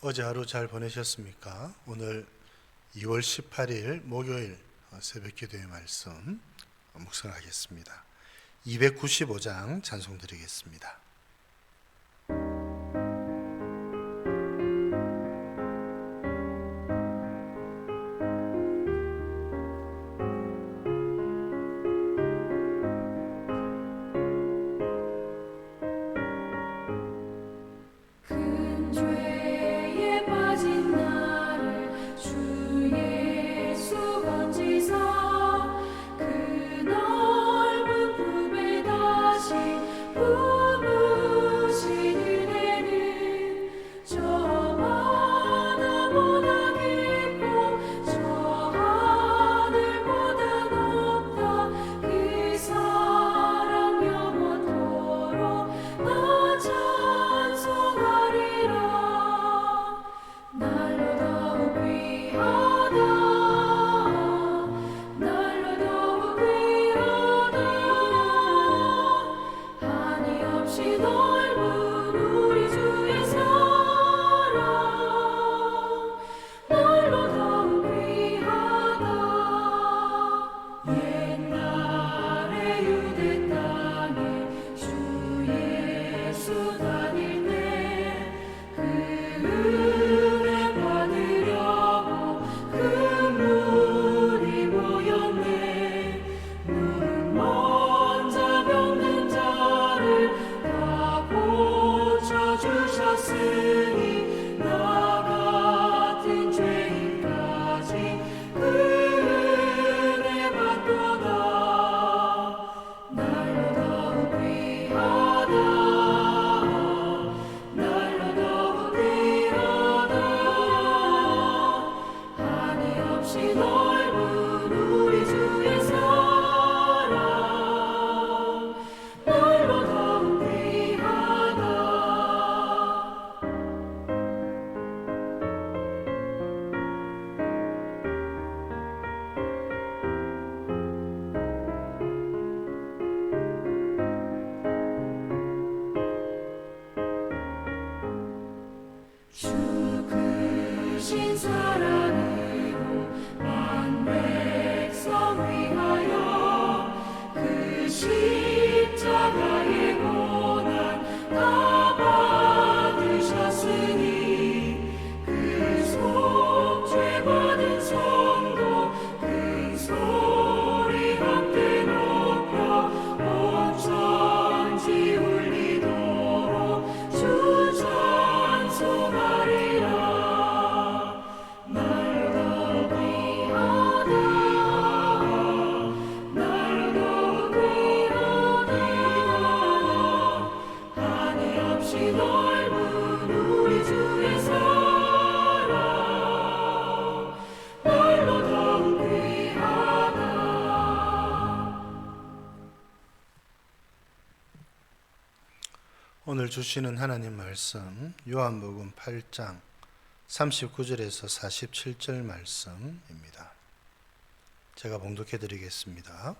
어제 하루 잘 보내셨습니까? 오늘 2월 18일 목요일 새벽 기도의 말씀 묵상하겠습니다. 295장 찬송 드리겠습니다. 오늘 주시는 하나님 말씀 요한복음 8장 39절에서 47절 말씀입니다. 제가 봉독해 드리겠습니다.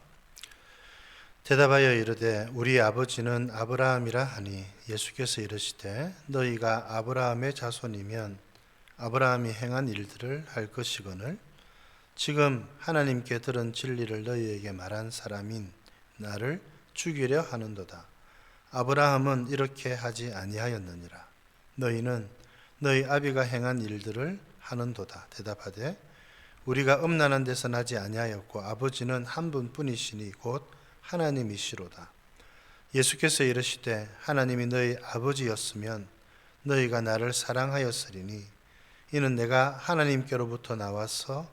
대답하여 이르되 우리 아버지는 아브라함이라 하니 예수께서 이르시되 너희가 아브라함의 자손이면 아브라함이 행한 일들을 할 것이거늘 지금 하나님께 들은 진리를 너희에게 말한 사람인 나를 죽이려 하는도다. 아브라함은 이렇게 하지 아니하였느니라. 너희는 너희 아비가 행한 일들을 하는도다. 대답하되 우리가 음란한 데서 나지 아니하였고 아버지는 한 분뿐이시니 곧 하나님이시로다. 예수께서 이르시되 하나님이 너희 아버지였으면 너희가 나를 사랑하였으리니 이는 내가 하나님께로부터 나와서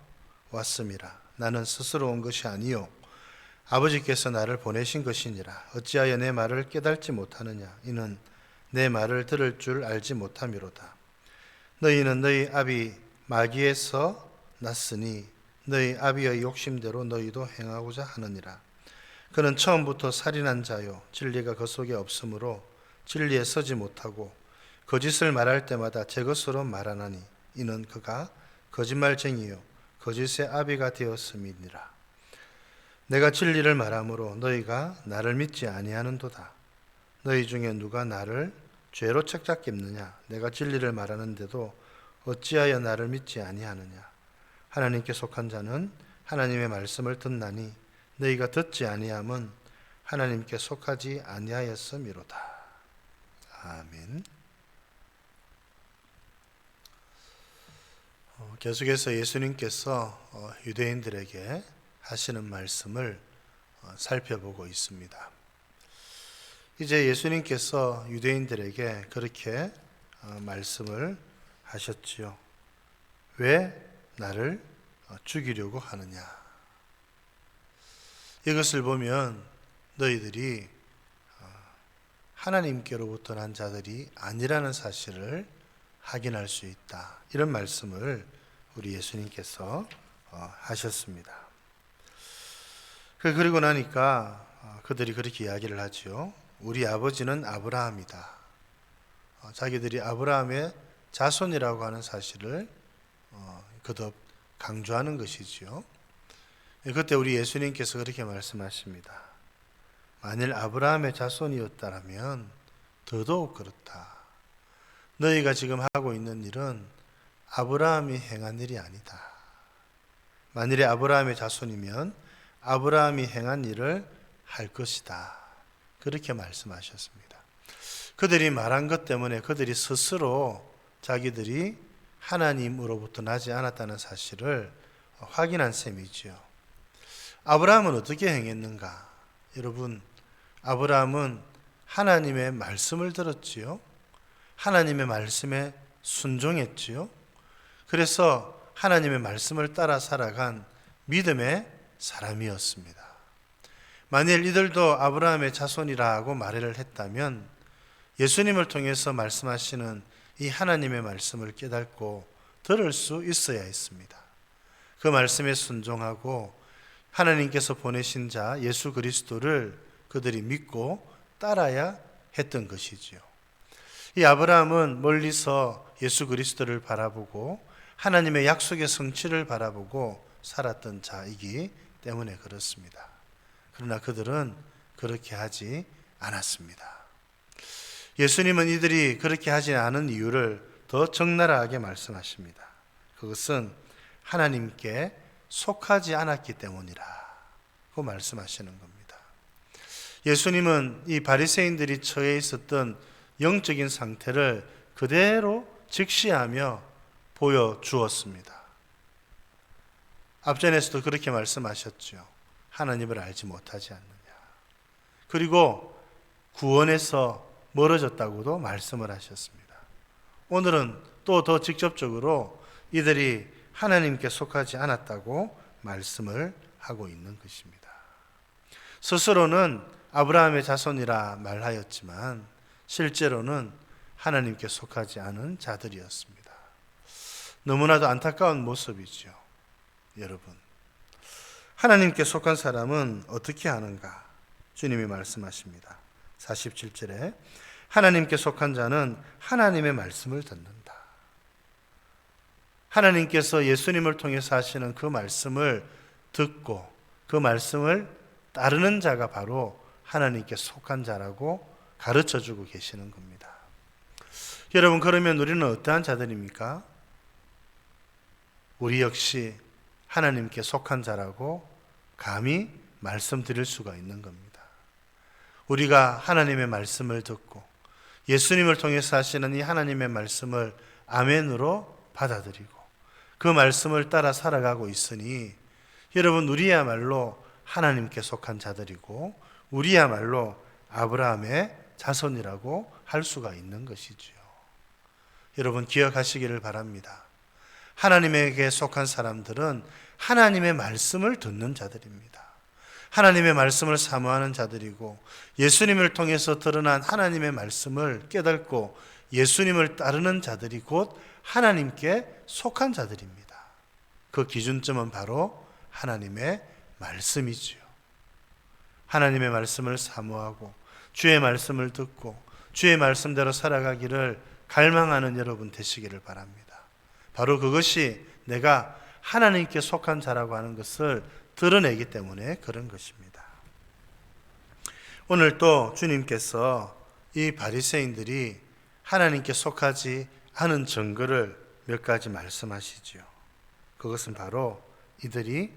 왔음이라. 나는 스스로 온 것이 아니요 아버지께서 나를 보내신 것이니라. 어찌하여 내 말을 깨닫지 못하느냐. 이는 내 말을 들을 줄 알지 못함이로다. 너희는 너희 아비 마귀에서 났으니 너희 아비의 욕심대로 너희도 행하고자 하느니라. 그는 처음부터 살인한 자요 진리가 그 속에 없으므로 진리에 서지 못하고 거짓을 말할 때마다 제 것으로 말하나니 이는 그가 거짓말쟁이요 거짓의 아비가 되었음이니라. 내가 진리를 말하므로 너희가 나를 믿지 아니하는도다. 너희 중에 누가 나를 죄로 책잡겠느냐. 내가 진리를 말하는데도 어찌하여 나를 믿지 아니하느냐? 하나님께 속한 자는 하나님의 말씀을 듣나니 너희가 듣지 아니함은 하나님께 속하지 아니하였음이로다. 아멘. 계속해서 예수님께서 유대인들에게 하시는 말씀을 살펴보고 있습니다. 이제 예수님께서 유대인들에게 그렇게 말씀을 하셨지요. 왜 나를 죽이려고 하느냐? 이것을 보면 너희들이 하나님께로부터 난 자들이 아니라는 사실을 확인할 수 있다. 이런 말씀을 우리 예수님께서 하셨습니다. 그리고 나니까 그들이 그렇게 이야기를 하죠. 우리 아버지는 아브라함이다. 자기들이 아브라함의 자손이라고 하는 사실을 거듭 강조하는 것이지요. 그때 우리 예수님께서 그렇게 말씀하십니다. 만일 아브라함의 자손이었다면 더더욱 그렇다. 너희가 지금 하고 있는 일은 아브라함이 행한 일이 아니다. 만일에 아브라함의 자손이면 아브라함이 행한 일을 할 것이다. 그렇게 말씀하셨습니다. 그들이 말한 것 때문에 그들이 스스로 자기들이 하나님으로부터 나지 않았다는 사실을 확인한 셈이지요. 아브라함은 어떻게 행했는가? 여러분, 아브라함은 하나님의 말씀을 들었지요. 하나님의 말씀에 순종했지요. 그래서 하나님의 말씀을 따라 살아간 믿음의 사람이었습니다. 만일 이들도 아브라함의 자손이라고 말을 했다면 예수님을 통해서 말씀하시는 이 하나님의 말씀을 깨닫고 들을 수 있어야 했습니다. 그 말씀에 순종하고 하나님께서 보내신 자 예수 그리스도를 그들이 믿고 따라야 했던 것이지요. 이 아브라함은 멀리서 예수 그리스도를 바라보고 하나님의 약속의 성취를 바라보고 살았던 자이기 때문에 그렇습니다. 그러나 그들은 그렇게 하지 않았습니다. 예수님은 이들이 그렇게 하지 않은 이유를 더 적나라하게 말씀하십니다. 그것은 하나님께 속하지 않았기 때문이라고 말씀하시는 겁니다. 예수님은 이 바리새인들이 처해 있었던 영적인 상태를 그대로 직시하며 보여주었습니다. 앞전에서도 그렇게 말씀하셨죠. 하나님을 알지 못하지 않느냐. 그리고 구원에서 멀어졌다고도 말씀을 하셨습니다. 오늘은 또 더 직접적으로 이들이 하나님께 속하지 않았다고 말씀을 하고 있는 것입니다. 스스로는 아브라함의 자손이라 말하였지만 실제로는 하나님께 속하지 않은 자들이었습니다. 너무나도 안타까운 모습이죠. 여러분, 하나님께 속한 사람은 어떻게 하는가? 주님이 말씀하십니다. 47절에 하나님께 속한 자는 하나님의 말씀을 듣는다. 하나님께서 예수님을 통해서 하시는 그 말씀을 듣고 그 말씀을 따르는 자가 바로 하나님께 속한 자라고 가르쳐주고 계시는 겁니다. 여러분, 그러면 우리는 어떠한 자들입니까? 우리 역시 하나님께 속한 자라고 감히 말씀드릴 수가 있는 겁니다. 우리가 하나님의 말씀을 듣고 예수님을 통해서 하시는 이 하나님의 말씀을 아멘으로 받아들이고 그 말씀을 따라 살아가고 있으니 여러분, 우리야말로 하나님께 속한 자들이고 우리야말로 아브라함의 자손이라고 할 수가 있는 것이지요. 여러분, 기억하시기를 바랍니다. 하나님에게 속한 사람들은 하나님의 말씀을 듣는 자들입니다. 하나님의 말씀을 사모하는 자들이고 예수님을 통해서 드러난 하나님의 말씀을 깨닫고 예수님을 따르는 자들이 곧 하나님께 속한 자들입니다. 그 기준점은 바로 하나님의 말씀이지요. 하나님의 말씀을 사모하고 주의 말씀을 듣고 주의 말씀대로 살아가기를 갈망하는 여러분 되시기를 바랍니다. 바로 그것이 내가 하나님께 속한 자라고 하는 것을 드러내기 때문에 그런 것입니다. 오늘 또 주님께서 이 바리새인들이 하나님께 속하지 않은 증거를 몇 가지 말씀하시지요. 그것은 바로 이들이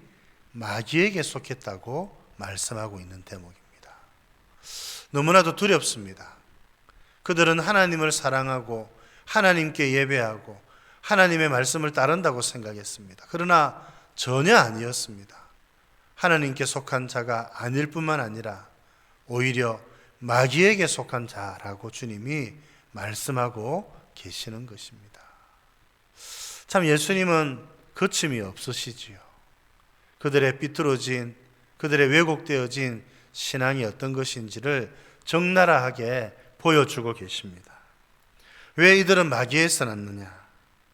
마귀에게 속했다고 말씀하고 있는 대목입니다. 너무나도 두렵습니다. 그들은 하나님을 사랑하고 하나님께 예배하고 하나님의 말씀을 따른다고 생각했습니다. 그러나 전혀 아니었습니다. 하나님께 속한 자가 아닐 뿐만 아니라 오히려 마귀에게 속한 자라고 주님이 말씀하고 계시는 것입니다. 참 예수님은 거침이 없으시지요. 그들의 삐뚤어진, 그들의 왜곡되어진 신앙이 어떤 것인지를 적나라하게 보여주고 계십니다. 왜 이들은 마귀에서 났느냐?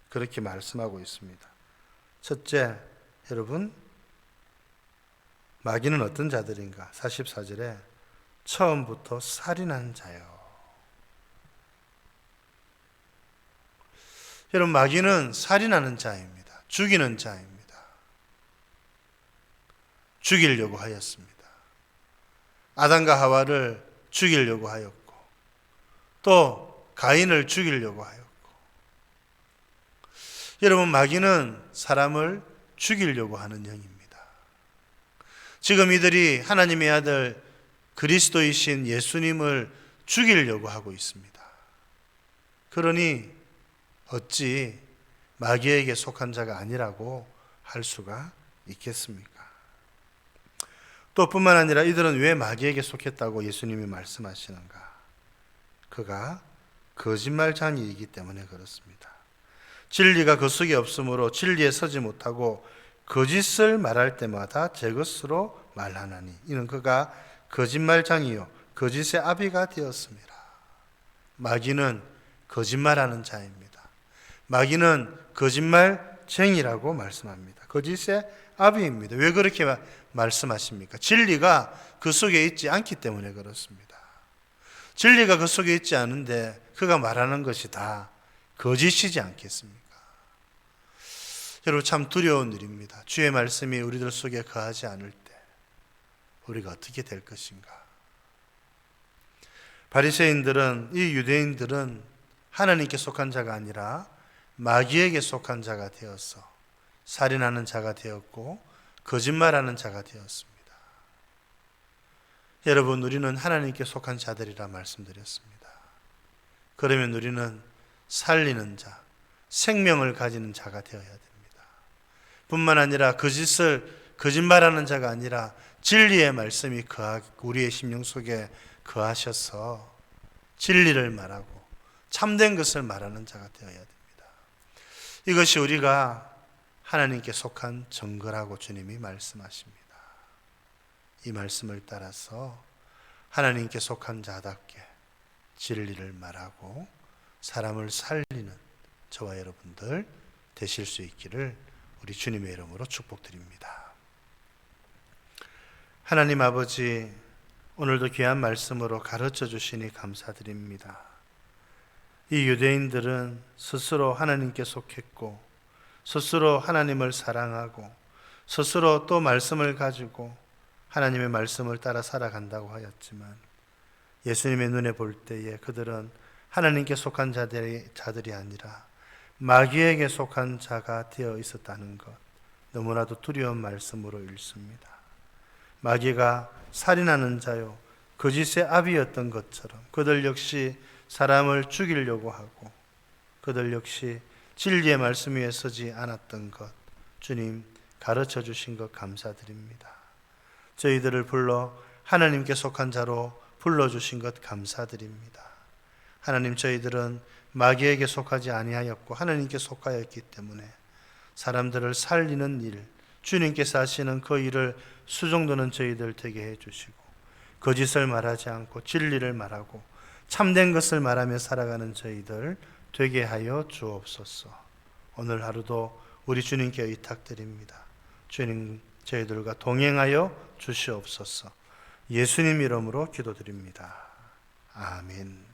그렇게 말씀하고 있습니다. 첫째, 여러분, 마귀는 어떤 자들인가? 44절에 처음부터 살인한 자요. 여러분, 마귀는 살인하는 자입니다. 죽이는 자입니다. 죽이려고 하였습니다. 아담과 하와를 죽이려고 하였고, 또 가인을 죽이려고 하였고, 여러분, 마귀는 사람을 죽이려고 하는 영입니다. 지금 이들이 하나님의 아들 그리스도이신 예수님을 죽이려고 하고 있습니다. 그러니 어찌 마귀에게 속한 자가 아니라고 할 수가 있겠습니까? 또 뿐만 아니라 이들은 왜 마귀에게 속했다고 예수님이 말씀하시는가? 그가 거짓말장이이기 때문에 그렇습니다. 진리가 그 속에 없으므로 진리에 서지 못하고 거짓을 말할 때마다 제 것으로 말하나니 이는 그가 거짓말장이요 거짓의 아비가 되었습니다. 마귀는 거짓말하는 자입니다. 마귀는 거짓말쟁이라고 말씀합니다. 거짓의 아비입니다. 왜 그렇게 말씀하십니까? 진리가 그 속에 있지 않기 때문에 그렇습니다. 진리가 그 속에 있지 않은데 그가 말하는 것이 다 거짓이지 않겠습니까? 여러분, 참 두려운 일입니다. 주의 말씀이 우리들 속에 거하지 않을 때 우리가 어떻게 될 것인가? 바리새인들은, 이 유대인들은 하나님께 속한 자가 아니라 마귀에게 속한 자가 되어서 살인하는 자가 되었고 거짓말하는 자가 되었습니다. 여러분, 우리는 하나님께 속한 자들이라 말씀드렸습니다. 그러면 우리는 살리는 자, 생명을 가지는 자가 되어야 됩니다. 뿐만 아니라 거짓말하는 자가 아니라 진리의 말씀이 우리의 심령 속에 거하셔서 진리를 말하고 참된 것을 말하는 자가 되어야 됩니다. 이것이 우리가 하나님께 속한 증거라고 주님이 말씀하십니다. 이 말씀을 따라서 하나님께 속한 자답게 진리를 말하고 사람을 살리는 저와 여러분들 되실 수 있기를 우리 주님의 이름으로 축복드립니다. 하나님 아버지, 오늘도 귀한 말씀으로 가르쳐 주시니 감사드립니다. 이 유대인들은 스스로 하나님께 속했고 스스로 하나님을 사랑하고 스스로 또 말씀을 가지고 하나님의 말씀을 따라 살아간다고 하였지만 예수님의 눈에 볼 때에 그들은 하나님께 속한 자들이 아니라 마귀에게 속한 자가 되어 있었다는 것, 너무나도 두려운 말씀으로 읽습니다. 마귀가 살인하는 자요 거짓의 아비였던 것처럼 그들 역시 사람을 죽이려고 하고 그들 역시 진리의 말씀 위에 서지 않았던 것, 주님 가르쳐 주신 것 감사드립니다. 저희들을 불러 하나님께 속한 자로 불러주신 것 감사드립니다. 하나님, 저희들은 마귀에게 속하지 아니하였고 하나님께 속하였기 때문에 사람들을 살리는 일, 주님께서 하시는 그 일을 수종도는 저희들 되게 해주시고 거짓을 말하지 않고 진리를 말하고 참된 것을 말하며 살아가는 저희들 되게 하여 주옵소서. 오늘 하루도 우리 주님께 의탁드립니다. 주님, 저희들과 동행하여 주시옵소서. 예수님 이름으로 기도드립니다. 아멘.